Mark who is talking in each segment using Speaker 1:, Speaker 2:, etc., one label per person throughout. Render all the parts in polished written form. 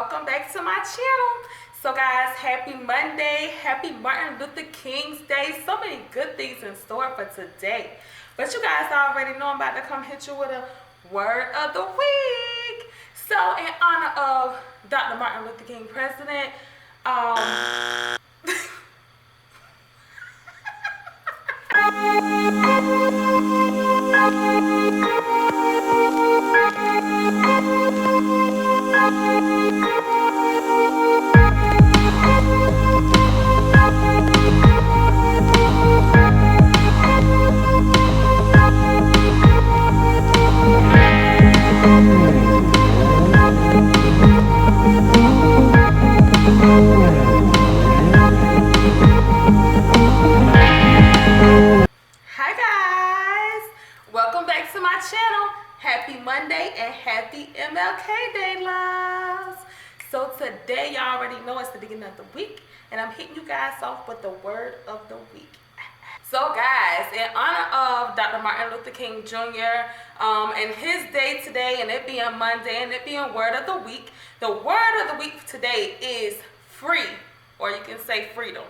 Speaker 1: welcome back to my channel. So guys, happy Monday, happy Martin Luther King's Day. So many good things in store for today. But you guys already know I'm about to come hit you with a word of the week. So in honor of Dr. Martin Luther King, President, hi guys, welcome back to my channel. Happy Monday and happy MLK Day, loves. So today, y'all already know it's the beginning of the week, and I'm hitting you guys off with the word of the week. So guys, in honor of Dr. Martin Luther King Jr. And his day today, and it being Monday, and it being word of the week, the word of the week today is free, or you can say freedom.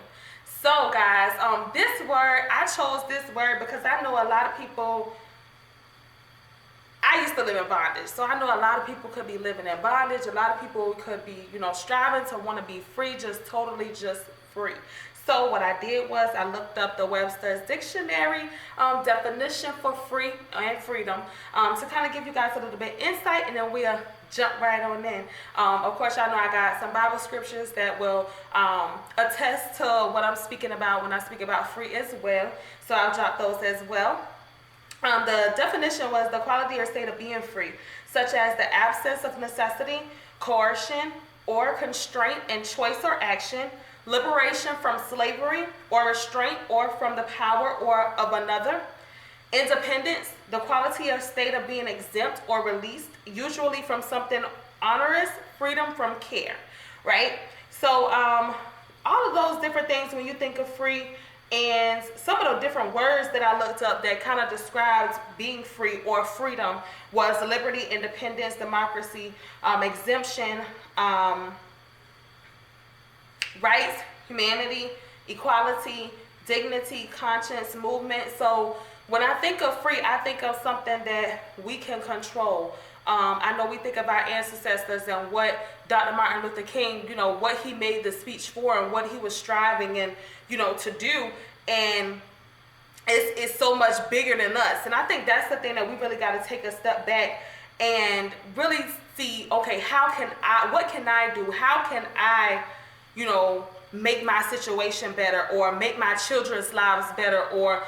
Speaker 1: So guys, this word, I chose this word because I know a lot of people, I used to live in bondage. So I know a lot of people could be living in bondage. A lot of people could be, striving to want to be free, just totally just free. So what I did was I looked up the Webster's Dictionary definition for free and freedom to kind of give you guys a little bit insight, and then we'll jump right on in. Of course, y'all know I got some Bible scriptures that will attest to what I'm speaking about when I speak about free as well. So I'll drop those as well. The definition was the quality or state of being free, such as the absence of necessity, coercion, or constraint in choice or action, liberation from slavery or restraint or from the power or of another, independence, the quality or state of being exempt or released, usually from something onerous, freedom from care, right? So all of those different things when you think of free, and some of the different words that I looked up that kind of described being free or freedom was liberty, independence, democracy, exemption, rights, humanity, equality, dignity, conscience, movement. So when I think of free, I think of something that we can control. I know we think of our ancestors and what Dr. Martin Luther King, what he made the speech for and what he was striving and, to do. And it's so much bigger than us. And I think that's the thing that we really got to take a step back and really see, okay, what can I do? How can I, make my situation better, or make my children's lives better, or,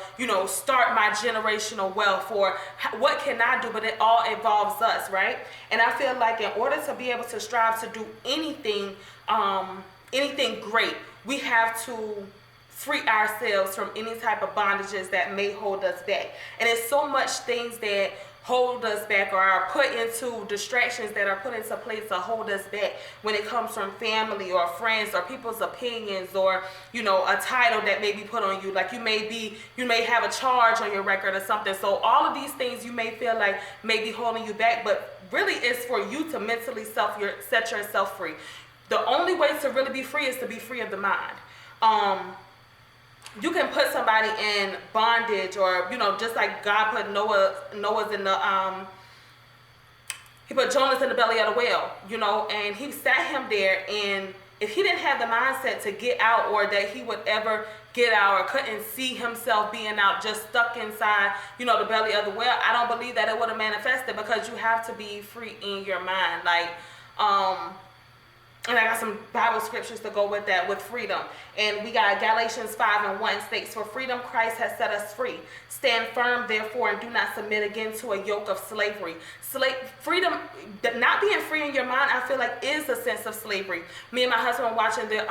Speaker 1: start my generational wealth, or what can I do? But it all involves us, right? And I feel like in order to be able to strive to do anything great, we have to free ourselves from any type of bondages that may hold us back. And it's so much things that hold us back, or are put into distractions that are put into place to hold us back when it comes from family or friends or people's opinions, or a title that may be put on you. Like you may have a charge on your record or something. So all of these things you may feel like may be holding you back, but really it's for you to mentally set yourself free. The only way to really be free is to be free of the mind. You can put somebody in bondage, or just like God put Noah's in the he put Jonas in the belly of the whale, and he sat him there, and if he didn't have the mindset to get out, or that he would ever get out, or couldn't see himself being out, just stuck inside the belly of the whale, I don't believe that it would have manifested, because you have to be free in your mind. And I got some Bible scriptures to go with that, with freedom. And we got Galatians 5:1 states, "For freedom Christ has set us free. Stand firm, therefore, and do not submit again to a yoke of slavery." Freedom, not being free in your mind, I feel like is a sense of slavery. Me and my husband were watching the,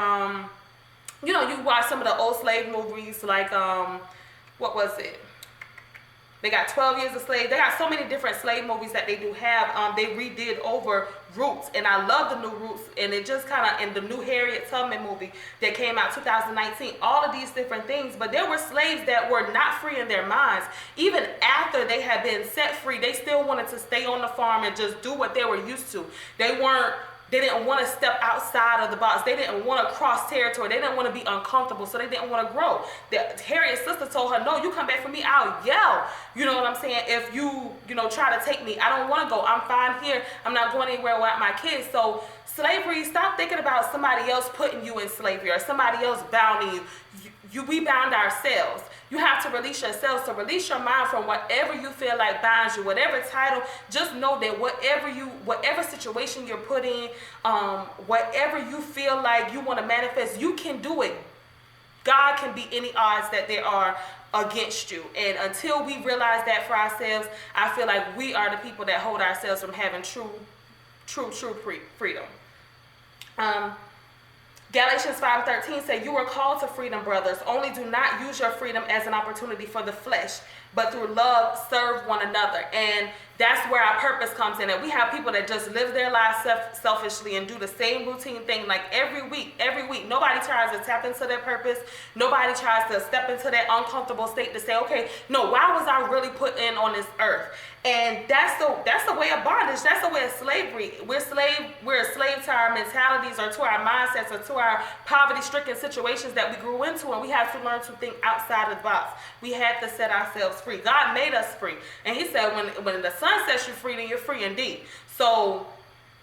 Speaker 1: you watch some of the old slave movies, like, what was it? They got 12 Years a Slave. They got so many different slave movies that they do have. They redid over Roots, and I love the new Roots, and it just kind of, in the new Harriet Tubman movie that came out 2019, all of these different things. But there were slaves that were not free in their minds. Even after they had been set free, they still wanted to stay on the farm and just do what they were used to. They They didn't want to step outside of the box. They didn't want to cross territory. They didn't want to be uncomfortable, so they didn't want to grow. Harriet's sister told her, no, you come back for me, I'll yell. You know what I'm saying? If you try to take me, I don't want to go. I'm fine here. I'm not going anywhere without my kids. So slavery, stop thinking about somebody else putting you in slavery or somebody else bounding you. We bound ourselves. You have to release yourselves. So release your mind from whatever you feel like binds you, whatever title. Just know that whatever situation you're put in, whatever you feel like you want to manifest, you can do it. God can beat any odds that there are against you. And until we realize that for ourselves, I feel like we are the people that hold ourselves from having true freedom. Galatians 5:13 says, you are called to freedom, brothers. Only do not use your freedom as an opportunity for the flesh, but through love serve one another. And that's where our purpose comes in. And we have people that just live their lives selfishly and do the same routine thing like every week. Nobody tries to tap into their purpose. Nobody tries to step into that uncomfortable state to say, okay, no, why was I really put in on this earth? And that's the way of bondage. That's the way of slavery. We're a slave to our mentalities or to our mindsets or to our poverty-stricken situations that we grew into, and we have to learn to think outside of the box. We had to set ourselves free. God made us free. And he said when the sun sets you free, then you're free indeed. So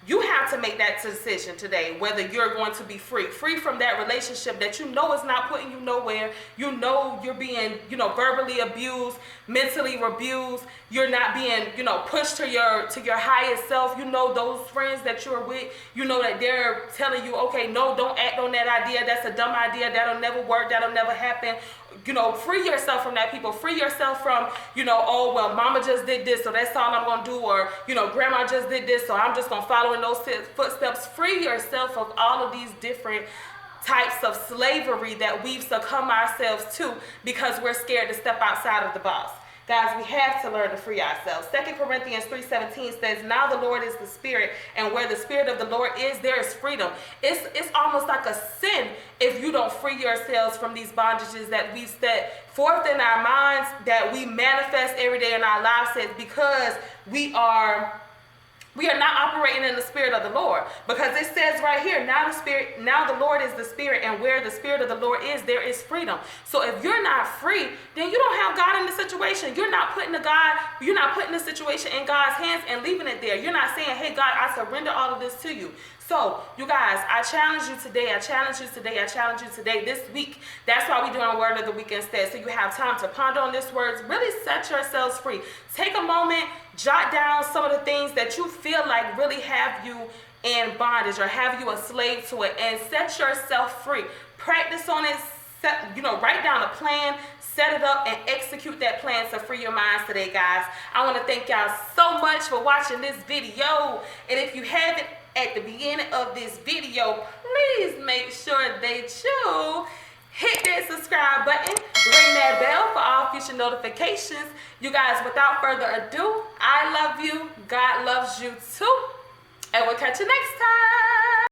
Speaker 1: you have to make that decision today, whether you're going to be free from that relationship that you know is not putting you nowhere. You know you're being, verbally abused, mentally abused. You're not being, pushed to your highest self. You know those friends that you're with, you know that they're telling you, okay, no, don't act on that idea. That's a dumb idea. That'll never work. That'll never happen. Free yourself from that people. Free yourself from, oh, well, mama just did this, so that's all I'm going to do. Or, grandma just did this, so I'm just going to follow in those footsteps. Free yourself of all of these different types of slavery that we've succumbed ourselves to because we're scared to step outside of the box. Guys, we have to learn to free ourselves. 2 Corinthians 3:17 says, now the Lord is the Spirit, and where the Spirit of the Lord is, there is freedom. It's almost like a sin if you don't free yourselves from these bondages that we've set forth in our minds, that we manifest every day in our lives, because we are not operating in the Spirit of the Lord, because it says right here, now the Lord is the Spirit, and where the Spirit of the Lord is, there is freedom. So if you're not free, then you don't have God in the situation. You're not putting the situation in God's hands and leaving it there. You're not saying, hey God, I surrender all of this to you. So, you guys, I challenge you today, this week. That's why we're doing Word of the Week instead. So you have time to ponder on this words. Really set yourselves free. Take a moment, jot down some of the things that you feel like really have you in bondage or have you a slave to it, and set yourself free. Practice on it. Write down a plan, set it up, and execute that plan to free your minds today, guys. I want to thank y'all so much for watching this video. And if you haven't, at the beginning of this video, please make sure that you hit that subscribe button, ring that bell for all future notifications. You guys, without further ado, I love you, God loves you too, and we'll catch you next time.